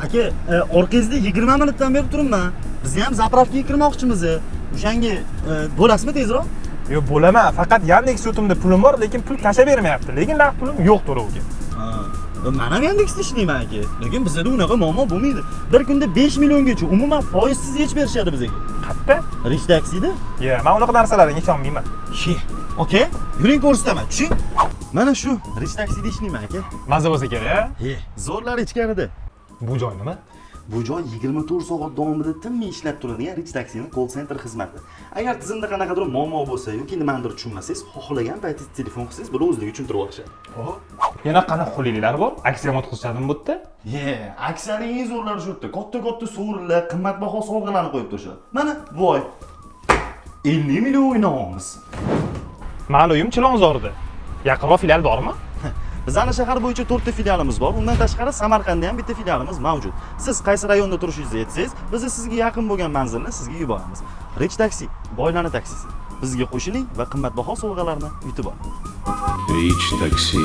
Aka, orqangizda 20 minutdan beri turibman. Biz ham zapravkaga kirmoqchimiz. O'shanga bo'lasizmi tezroq? Yo'q, bo'laman. Faqat Yandex yo'timda pulim bor, lekin pul tashlab bermayapti. Lekin naqd pulim yo'q to'lovga. Men ham Yandexda ishlayman aka. Lekin bizda unaqa muammo bo'lmaydi. Bir kunda 5 milliongacha umuman foizsiz yech berishadi bizga. Qayerda? Rich Taxi'da? Yo'q, men unaqa narsalarga ishonmayman. Okey, yuring ko'rsataman, tushing. Mana shu Rich Taxi'da ishlayman aka. Maza bo'lsa kerak-a? Zo'rlar ichkarida. Bu joy nima? Bu joy 24 soat davomida tinmay ishlab turadigan Rich Taxi'ning call center xizmati. Agar tizimda qanaqadir muammo bo'lsa yoki nimanidir tushunmasangiz, xohlagan paytingiz telefon qilsangiz, bular o'zligi tushuntirib olishadi. Yana qanaqa qulayliklar bor? Aksiya o'tkazishadimi bu yerda? Aksiyaning eng zo'rlari shu yerda. Katta sovrinlar, qimmatbaho sovg'alarni qo'yib turishadi. Mana bu oy 50 million o'ynayapmiz. Ma'lum Chilonzorda. Yaqinroq filial bormi? Bizning shahar bo'yicha 4 ta filialimiz bor. Undan tashqari Samarqandda ham bitta filialimiz mavjud. Siz qaysi rayonda turishingizni aytsangiz, biz sizga yaqin bo'lgan manzilni sizga yuboramiz. Rich Taxi, boylarning taksisi. Bizga qo'shiling va qimmatbaho sovg'alarni yutib oling. Rich Taxi.